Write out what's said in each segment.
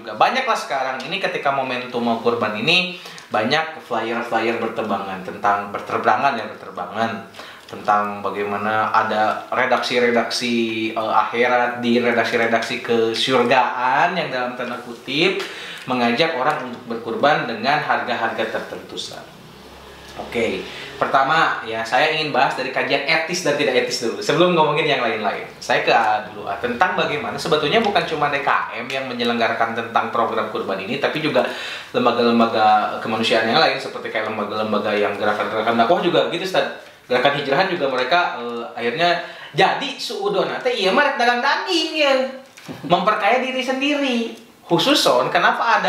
Banyaklah sekarang ini ketika momentum mau kurban ini banyak flyer-flyer berterbangan tentang bagaimana ada redaksi-redaksi akhirat di redaksi-redaksi kesyurgaan yang dalam tanda kutip mengajak orang untuk berkurban dengan harga-harga tertentu. Oke, pertama ya saya ingin bahas dari kajian etis dan tidak etis dulu sebelum ngomongin yang lain-lain. Saya ke A dulu, tentang bagaimana sebetulnya bukan cuma DKM yang menyelenggarakan tentang program kurban ini, tapi juga lembaga-lembaga kemanusiaan yang lain seperti kayak lembaga-lembaga yang gerakan-gerakan dakwah juga gitu, Ustaz. Gerakan hijrahan juga mereka akhirnya jadi suudon teh iya mah dagang daging ya. Memperkaya diri sendiri. Khususon kenapa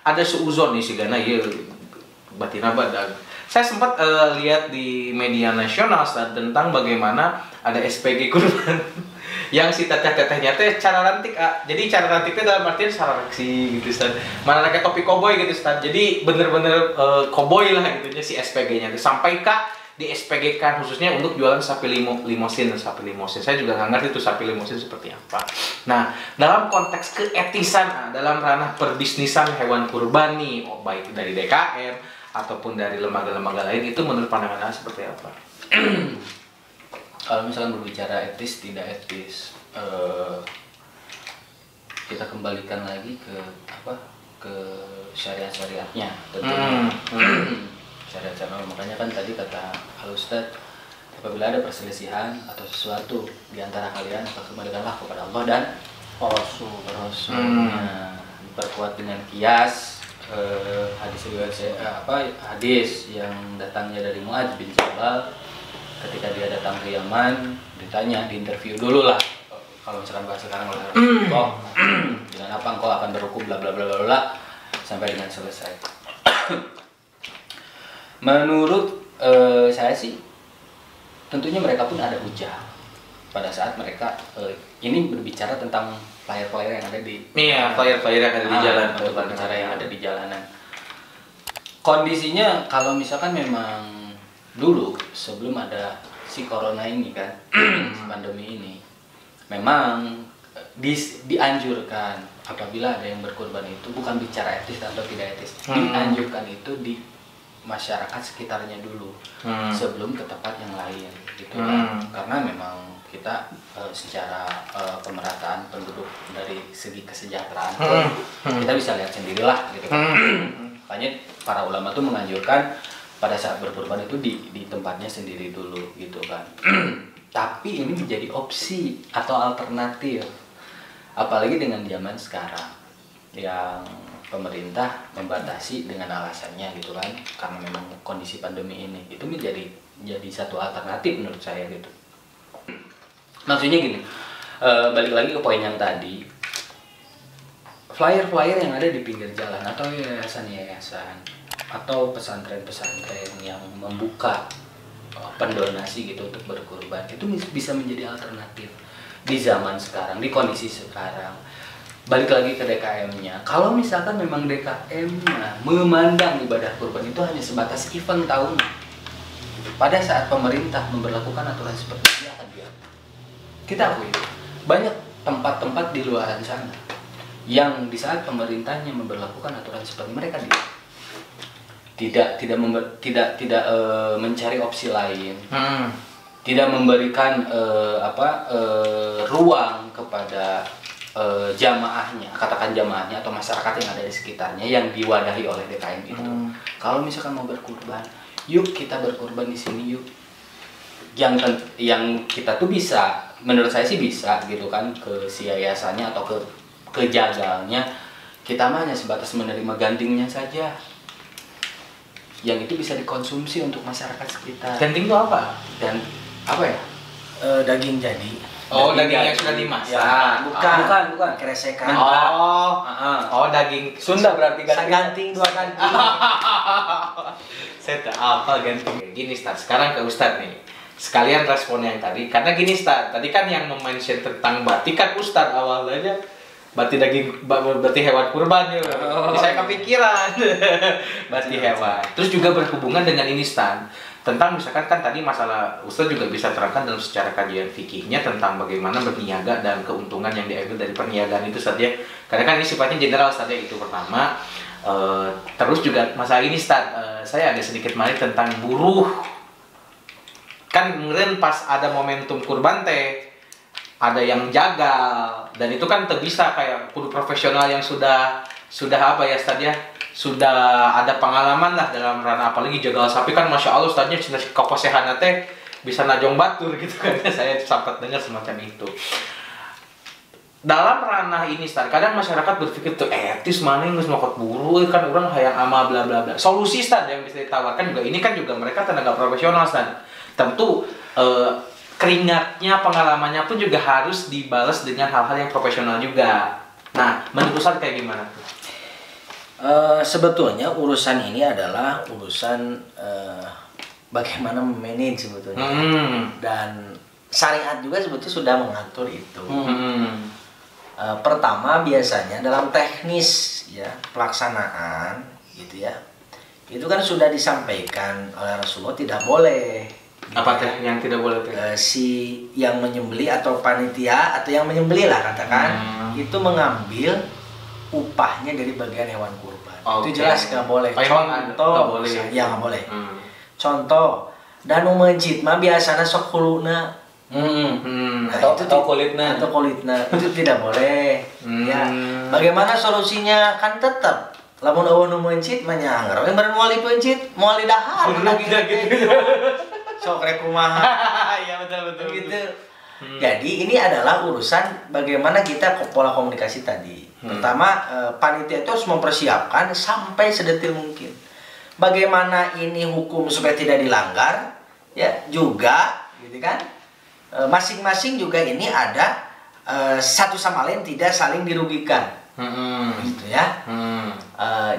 ada suuzon nih sigana ieu batina badag. Saya sempat lihat di media nasional tentang bagaimana ada SPG kurban yang si teteh-tetehnya teh cara rantik. Jadi cara rantiknya dalam artian cara reaksi gitu, Ustaz. Mana kayak topi koboi gitu, Ustaz. Jadi bener-bener koboi lah gitu si SPG-nya. Sampai di SPG kan khususnya untuk jualan sapi limosin. Saya juga nggak ngerti itu sapi limosin seperti apa. Nah, dalam konteks keetisan dalam ranah perbisnisan hewan kurban nih, baik dari DKM ataupun dari lembaga-lembaga lain, itu menurut pandangan Anda seperti apa? Kalau misalkan berbicara etis tidak etis, kita kembalikan lagi ke syariat-syariatnya tentunya. Syariat-syariat, makanya kan tadi kata Al-Ustadz, apabila ada perselisihan atau sesuatu di antara kalian, maka kembalikanlah kepada Allah dan Rasul. Nah, diperkuat dengan kias. Hadis yang datangnya dari Mu'adz bin Jabal, ketika dia datang ke Yaman, ditanya, diinterview dulu lah, kalau misalkan bahasa sekarang kok dengan apa engkau akan berhukum bla bla bla bla sampai dengan selesai. Menurut saya sih, tentunya mereka pun ada hujah pada saat mereka ini berbicara tentang flyer-flyer yang ada di flyer-flyer yang ada di jalan, berbicara yang ada di jalanan. Kondisinya kalau misalkan memang dulu sebelum ada si corona ini kan, pandemi ini, memang dianjurkan apabila ada yang berkurban itu bukan bicara etis atau tidak etis, dianjurkan itu di masyarakat sekitarnya dulu sebelum ke tempat yang lain gitu kan. Karena memang kita secara pemerataan penduduk dari segi kesejahteraan kita bisa lihat sendirilah gitu kan. Makanya para ulama tuh menganjurkan pada saat berkurban itu di tempatnya sendiri dulu gitu kan. Tapi ini menjadi opsi atau alternatif, apalagi dengan zaman sekarang yang pemerintah membatasi dengan alasannya gitu kan, karena memang kondisi pandemi ini, itu menjadi satu alternatif menurut saya gitu. Maksudnya gini, balik lagi ke poin yang tadi, flyer-flyer yang ada di pinggir jalan atau yayasan-yayasan atau pesantren-pesantren yang membuka pendonasi gitu untuk berkurban, itu bisa menjadi alternatif di zaman sekarang, di kondisi sekarang. Balik lagi ke DKM-nya, kalau misalkan memang DKM-nya memandang ibadah kurban itu hanya sebatas event tahunan, pada saat pemerintah memberlakukan aturan seperti ini akan biar. Kita akui banyak tempat-tempat di luar sana yang di saat pemerintahnya memberlakukan aturan seperti mereka tidak mencari opsi lain, tidak memberikan ruang kepada jamaahnya, katakan jamaahnya atau masyarakat yang ada di sekitarnya yang diwadahi oleh DKM itu. Kalau misalkan mau berkurban, yuk kita berkurban di sini yuk. Yang kita tuh bisa, menurut saya sih bisa gitu kan, ke si yayasannya atau ke jagalnya. Kita mah hanya sebatas menerima gantingnya saja, yang itu bisa dikonsumsi untuk masyarakat sekitar. Ganting itu apa? Dan apa ya? Daging jadi. Oh, daging yang sudah dimasak. Ya, bukan keresekan. Daging Sunda berarti ganting. Dua ganting. Saya tak apa ganting. Gini, Ustaz, sekarang ke Ustaz nih. Sekalian respon yang tadi, karena gini, Ustaz, tadi kan yang mention tentang batik kan Ustaz awalnya batik hewan kurban ya. Jadi saya kepikiran batik hewan. Terus juga berhubungan dengan ini, Ustaz. tentang misalkan kan tadi masalah Ustaz juga bisa terangkan dalam secara kajian fikihnya tentang bagaimana berniaga dan keuntungan yang diambil dari perniagaan itu Ustaz ya. Karena kan ini sifatnya general Ustaz ya, itu pertama. Terus juga masalah ini Ustaz, saya agak sedikit menarik tentang buruh. Kan kemudian pas ada momentum kurban teh ada yang jagal, dan itu kan bisa kayak kudu profesional yang sudah apa ya Ustaz ya, sudah ada pengalaman lah dalam ranah, apalagi jagal sapi kan Masya Allah Ustaznya keposehan teh bisa najong batur gitu kan. Saya sempat dengar semacam itu. Dalam ranah ini Ustaz, kadang masyarakat berpikir tuh etis mana yang ngokot buru kan orang hayang ama bla bla bla. Solusi Ustaz yang bisa ditawarkan juga, ini kan juga mereka tenaga profesional Ustaz. Tentu keringatnya, pengalamannya pun juga harus dibalas dengan hal-hal yang profesional juga. Nah, menurut Ustaz kayak gimana tuh? Sebetulnya urusan ini adalah urusan bagaimana memanage sebetulnya. Dan syariat juga sebetulnya sudah mengatur itu. Pertama biasanya dalam teknis ya pelaksanaan gitu ya, itu kan sudah disampaikan oleh Rasulullah tidak boleh. Apa teh yang tidak boleh teh? Si yang menyembeli atau panitia atau yang menyembeli lah katakan itu mengambil upahnya dari bagian hewan kurban. Itu jelas nggak boleh. Contoh, ya nggak boleh. Contoh, dan mencit mah biasanya sok huluna. Nah, atau kulitna itu tidak boleh. Ya, bagaimana solusinya? Kan tetap lamun eueuh nu mencit mah nyangger. Yang bareng moali pencit, moali dahar lagi gitu. Sok rek kumaha. Iya betul gitu. Jadi ini adalah urusan bagaimana kita pola komunikasi tadi. Pertama, panitia itu harus mempersiapkan sampai sedetil mungkin. Bagaimana ini hukum supaya tidak dilanggar, ya juga, gitu kan? Masing-masing juga ini ada satu sama lain tidak saling dirugikan, gitu ya.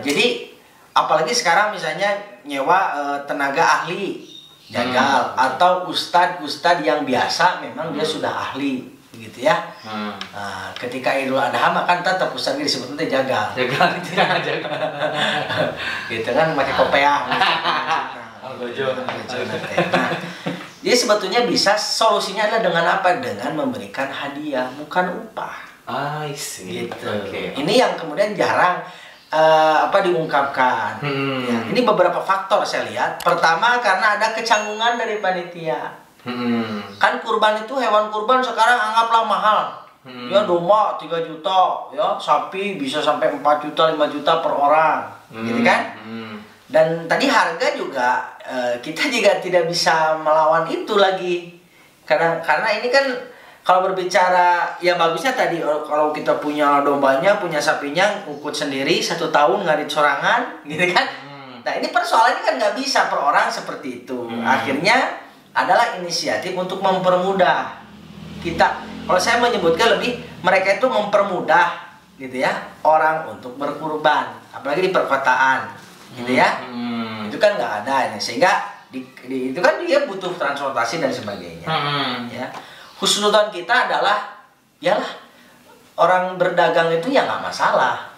Jadi apalagi sekarang misalnya nyewa tenaga ahli jagal atau ustadz yang biasa memang dia sudah ahli gitu ya. Nah, ketika Idul Adha mah kan tetap ustadznya disebutnya jagal gitu kan, pakai kopiah nah, jadi sebetulnya bisa solusinya adalah dengan apa? Dengan memberikan hadiah bukan upah. I see. Gitu. Okay. Ini yang kemudian jarang diungkapkan. Ya, ini beberapa faktor saya lihat. Pertama karena ada kecanggungan dari panitia. Kan kurban itu, hewan kurban sekarang anggaplah mahal. Ya domba 3 juta, ya sapi bisa sampai 4 juta, 5 juta per orang, gitu kan? Dan tadi harga juga kita juga tidak bisa melawan itu lagi. Karena ini kan kalau berbicara ya bagusnya tadi kalau kita punya dombanya, punya sapinya, ngukut sendiri 1 tahun nggak dicorangan, gitu kan? Nah ini persoalannya kan nggak bisa per orang seperti itu. Akhirnya adalah inisiatif untuk mempermudah kita. Kalau saya menyebutkan lebih mereka itu mempermudah, gitu ya, orang untuk berkurban, apalagi di perkotaan, gitu ya. Itu kan nggak ada ini, sehingga itu kan dia butuh transportasi dan sebagainya, ya. Husnudzon kita adalah, yalah orang berdagang itu ya nggak masalah.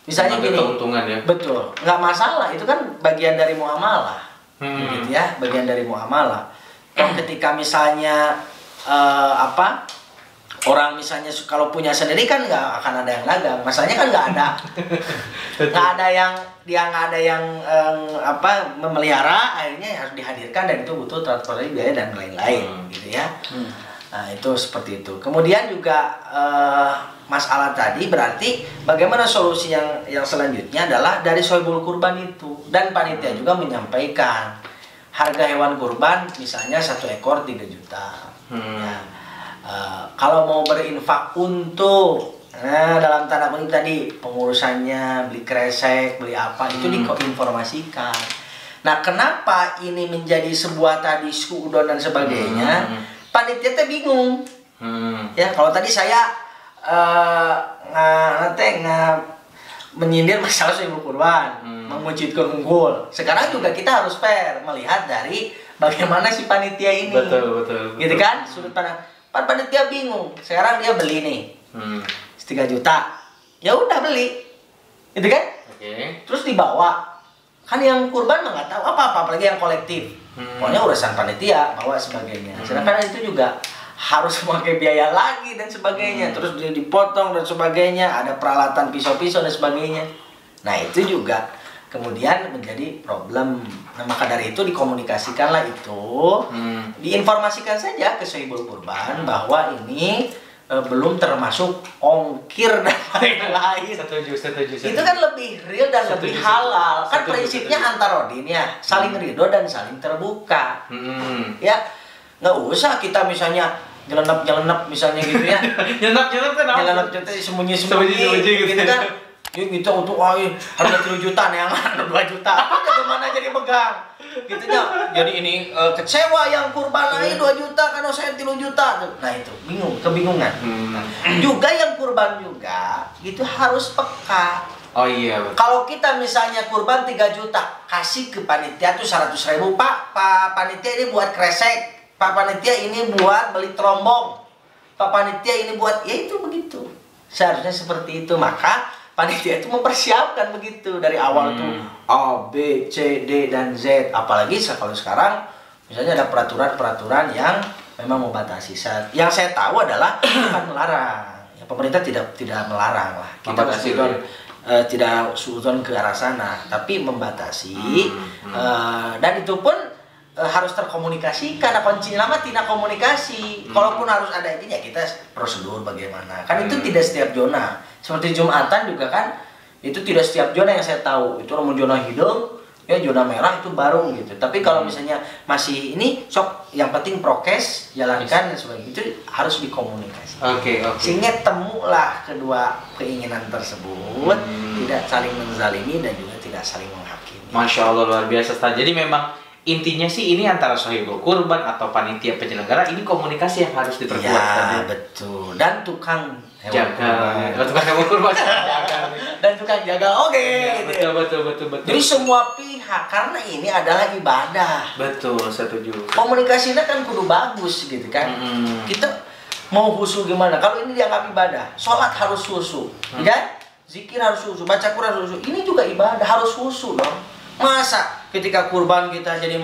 Misalnya gini, keuntungan ya. Betul, nggak masalah. Itu kan bagian dari muamalah, gitu ya, bagian dari muamalah. Dan ketika misalnya orang misalnya kalau punya sendiri kan nggak akan ada yang dagang. Masalahnya kan nggak ada yang memelihara, akhirnya harus dihadirkan dan itu butuh transportasi, biaya dan lain-lain, gitu ya. Nah itu seperti itu. Kemudian juga masalah tadi berarti bagaimana solusi yang selanjutnya adalah dari sohibul kurban itu, dan panitia juga menyampaikan harga hewan kurban misalnya 1 ekor 3 juta. Ya. Kalau mau berinfak untuk dalam tanda kutip tadi pengurusannya, beli kresek, beli apa itu diinformasikan. Nah kenapa ini menjadi sebuah tadi suudon dan sebagainya? Panitia teh bingung. Ya kalau tadi saya menyindir masalah sohibul kurban, mengucitkan unggul. Sekarang juga kita harus fair melihat dari bagaimana si panitia ini. Betul. Gitu kan? Sudut pandang. Panitia bingung. Sekarang dia beli nih. 3 juta. Ya udah beli. Gitu kan? Oke. Terus dibawa Kan yang kurban mah nggak tahu apa-apa, apalagi yang kolektif. Pokoknya urusan panitia, bawa sebagainya. Sedangkan itu juga harus memakai biaya lagi dan sebagainya. Terus dia dipotong dan sebagainya, ada peralatan pisau-pisau dan sebagainya. Nah itu juga kemudian menjadi problem. Nah maka dari itu dikomunikasikanlah itu, diinformasikan saja ke Sohibul Kurban bahwa ini belum termasuk ongkir dan lain-lain. Setuju. Itu kan lebih real dan lebih halal. Kan prinsipnya antarodin ya, saling ridho dan saling terbuka. Ya, nggak usah kita misalnya nyelenap misalnya gitu ya. nyelenap Nyelenap sembunyi gitu kan. Gitu untuk harga 3 juta nih, yang 2 juta. Apa bagaimana jadi pegang? Gitu ya. Jadi ini kecewa yang kurban lagi 2 juta karena saya 3 juta. Nah itu kebingungan. Juga yang kurban juga itu harus peka. Oh iya betul. Kalau kita misalnya kurban 3 juta, kasih ke panitia tuh 100.000, Pak panitia ini buat kresek, Pak panitia ini buat beli terombong, Pak panitia ini buat, ya itu begitu. Seharusnya seperti itu. Maka panitia itu mempersiapkan begitu dari awal tuh A, B, C, D, dan Z. Apalagi kalau sekarang misalnya ada peraturan-peraturan yang memang membatasi. Yang saya tahu adalah bukan melarang. Ya, pemerintah tidak melarang lah. Kita tidak suudon ke arah sana, tapi membatasi. Dan itu pun harus terkomunikasikan. Kuncinya lama tidak komunikasi. Kalaupun harus ada izin ya kita prosedur bagaimana. Kan itu tidak setiap zona. Seperti Jumatan juga kan itu tidak setiap zona yang saya tahu. Itu mau zona hidung, ya zona merah itu baru gitu. Tapi kalau misalnya masih ini sok, yang penting prokes jalankan dan sebagainya, itu harus dikomunikasi. Oke. Sehingga temulah kedua keinginan tersebut, tidak saling menzalimi dan juga tidak saling menghakimi. Masya Allah, luar biasa Ustaz. Jadi memang intinya sih ini antara Sohibul Kurban atau panitia penyelenggara, ini komunikasi yang harus diperkuat. Ya betul. Dan tukang jaga, tukang hewan kurban dan tukang jaga, gitu. Betul. Jadi semua pihak, karena ini adalah ibadah. Betul, setuju. Komunikasinya kan kudu bagus gitu kan. Kita mau khusyuk gimana? Kalau ini dianggap ibadah, sholat harus khusyuk, kan? Zikir harus khusyuk, baca Quran harus khusyuk. Ini juga ibadah, harus khusyuk dong. Masa ketika kurban kita jadi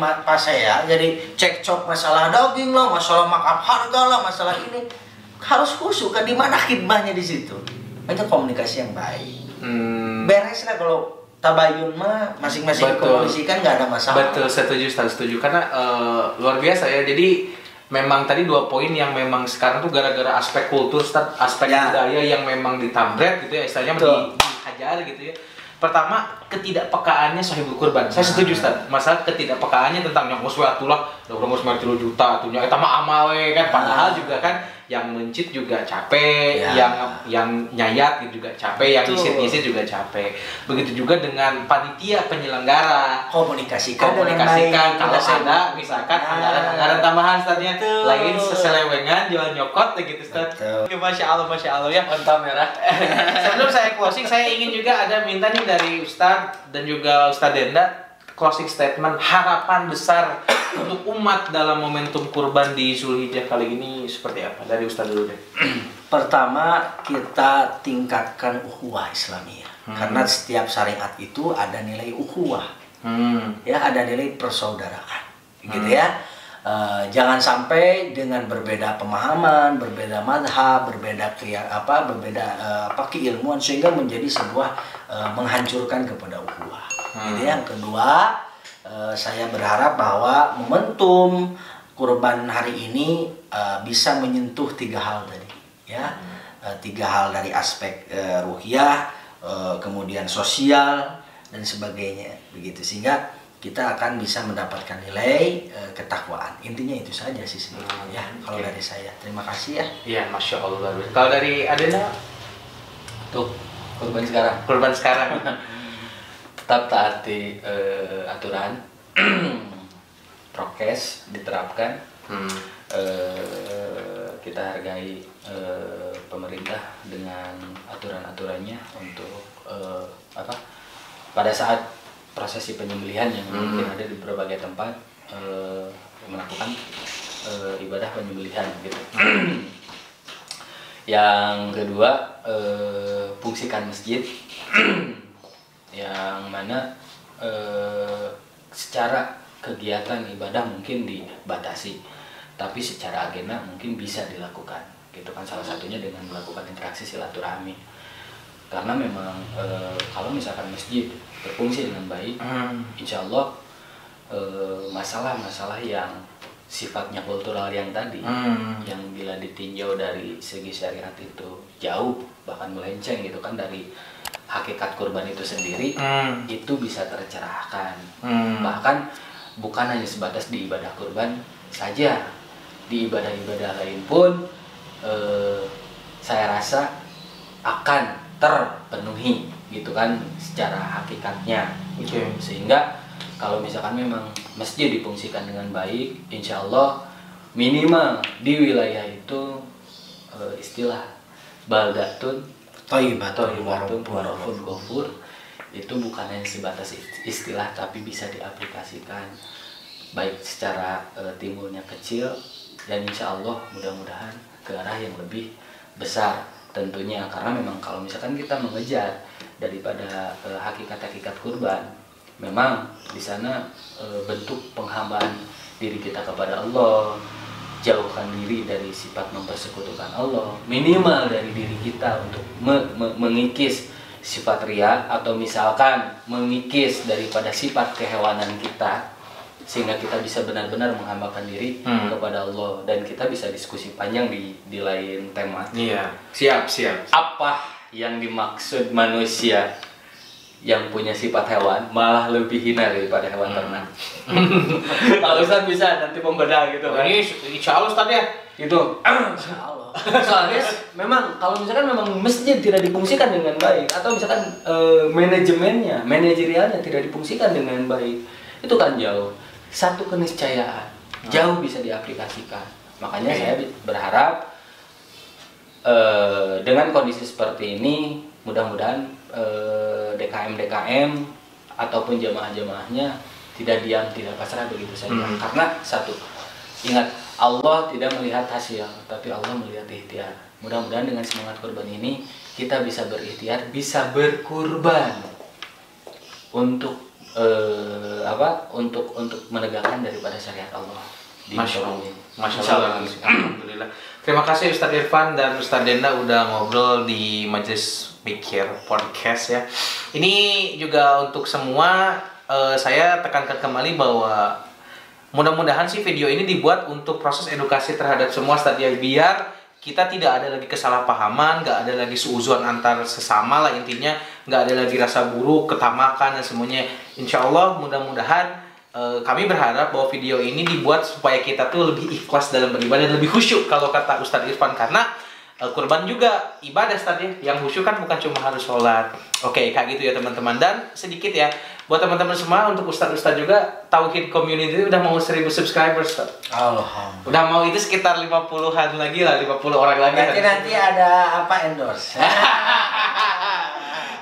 jadi cekcok masalah daging lah, masalah markup harga lah, masalah ini harus khusyuk kan, di mana khidmahnya di situ. Itu komunikasi yang baik. Beres lah. Kalau tabayun mah masing-masing dikomunikasikan nggak ada masalah. Betul, setuju karena luar biasa ya. Jadi memang tadi 2 poin yang memang sekarang tuh gara-gara aspek kultur, aspek budaya yang memang ditambret gitu ya, istilahnya dihajar gitu ya. Pertama, ketidakpekaannya Sohibul Kurban. Saya setuju Ustaz. Masalah ketidakpekaannya tentang nyongkos atulah, nyongkos 3 juta atunya eta mah amawe kan, padahal juga kan yang mencit juga capek, yang nyayat gitu juga capek, yang nyisit juga capek. Begitu juga dengan panitia penyelenggara. Komunikasikan kalau ada misalkan anggaran tambahan Ustaznya lain seselewengan jual nyokot gitu Ustaz. Masya Allah ya. Mantap merah. Sebelum saya closing, saya ingin juga ada minta nih dari Ustaz dan juga Ustaz Denda closing statement, harapan besar untuk umat dalam momentum kurban di Zulhijjah kali ini seperti apa? Dari Ustaz dulu deh. Pertama, kita tingkatkan ukhuwah Islamiyah. Karena setiap syariat itu ada nilai ukhuwah. Ya, ada nilai persaudaraan. Gitu ya. Jangan sampai dengan berbeda pemahaman, berbeda madhab, berbeda keilmuan sehingga menjadi sebuah menghancurkan kepada ukhuwah. Jadi yang kedua, saya berharap bahwa momentum kurban hari ini bisa menyentuh 3 hal tadi, ya, 3 hal dari aspek ruhiyah, kemudian sosial dan sebagainya, begitu, sehingga kita akan bisa mendapatkan nilai ketakwaan. Intinya itu saja sih sebenarnya, ya. Kalau dari saya, terima kasih ya. Iya, Masya Allah. Kalau dari Adena, tuh kurban sekarang. Tetap taati aturan, prokes diterapkan, kita hargai pemerintah dengan aturan-aturannya untuk pada saat prosesi penyembelihan yang mungkin ada di berbagai tempat melakukan ibadah penyembelihan gitu. Yang kedua, fungsikan masjid yang mana secara kegiatan ibadah mungkin dibatasi, tapi secara agenda mungkin bisa dilakukan gitu kan, salah satunya dengan melakukan interaksi silaturahmi. Karena memang kalau misalkan masjid berfungsi dengan baik, insya Allah masalah-masalah yang sifatnya kultural yang tadi, yang bila ditinjau dari segi syariat itu jauh bahkan melenceng gitu kan dari hakikat kurban itu sendiri, itu bisa tercerahkan. Bahkan bukan hanya sebatas di ibadah kurban saja, di ibadah-ibadah lain pun saya rasa akan terpenuhi gitu kan secara hakikatnya gitu. Sehingga kalau misalkan memang masjid difungsikan dengan baik, insya Allah minimal di wilayah itu istilah baldatun thayyibatun warafun ghafur itu bukan hanya sebatas istilah, tapi bisa diaplikasikan baik secara timbulnya kecil dan insya Allah mudah-mudahan ke arah yang lebih besar tentunya. Karena memang kalau misalkan kita mengejar daripada hakikat-hakikat kurban, memang di sana bentuk penghambaan diri kita kepada Allah, jauhkan diri dari sifat mempersekutukan Allah, minimal dari diri kita untuk mengikis sifat ria atau misalkan mengikis daripada sifat kehewanan kita, sehingga kita bisa benar-benar menghambakan diri kepada Allah. Dan kita bisa diskusi panjang di lain tema. Iya, siap. Apa yang dimaksud manusia yang punya sifat hewan malah lebih hina daripada hewan ternak? Kalau Ustaz bisa nanti membedah gitu kan. Ini insya Allah Ustaz ya. Itu insya Allah. Soalnya memang kalau misalkan memang masjid tidak difungsikan dengan baik, atau misalkan manajemennya, manajerialnya tidak difungsikan dengan baik, itu kan jauh satu keniscayaan, jauh bisa diaplikasikan. Makanya saya berharap dengan kondisi seperti ini mudah-mudahan DKM ataupun jamaah-jamaahnya tidak diam, tidak pasrah begitu saja. Karena satu, ingat, Allah tidak melihat hasil, tapi Allah melihat ikhtiar. Mudah-mudahan dengan semangat kurban ini kita bisa berikhtiar, bisa berkurban untuk untuk menegakkan daripada syariat Allah. Masya Allah. Alhamdulillah. Terima kasih Ustadz Irfan dan Ustadz Denda udah ngobrol di Majelis Mikir Podcast ya. Ini juga untuk semua, saya tekankan kembali bahwa mudah-mudahan sih video ini dibuat untuk proses edukasi terhadap semua stadion, biar kita tidak ada lagi kesalahpahaman, nggak ada lagi suuzon antar sesama lah, intinya nggak ada lagi rasa buruk, ketamakan dan semuanya. Insya Allah mudah-mudahan kami berharap bahwa video ini dibuat supaya kita tuh lebih ikhlas dalam beribadah dan lebih khusyuk kalau kata Ustadz Irfan, karena kurban juga ibadah tadi, yang khusyuk kan bukan cuma harus sholat. Oke, kayak gitu ya teman-teman. Dan sedikit ya buat teman-teman semua, untuk Ustadz juga, Tauhid Community udah mau 1000 subscribers. Alhamdulillah. Udah mau itu sekitar 50-an lagi lah, 50 orang lagi. Nanti ada apa endorse.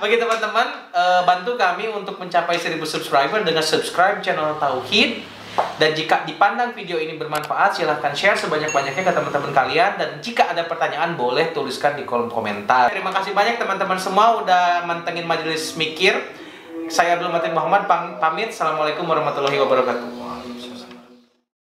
Bagi teman-teman, bantu kami untuk mencapai 1000 subscriber dengan subscribe channel Tauhid. Dan jika dipandang video ini bermanfaat, silahkan share sebanyak-banyaknya ke teman-teman kalian. Dan jika ada pertanyaan, boleh tuliskan di kolom komentar. Terima kasih banyak teman-teman semua udah mantengin Majelis Mikir. Saya Abdul Matin Muhammad pamit. Assalamualaikum warahmatullahi wabarakatuh.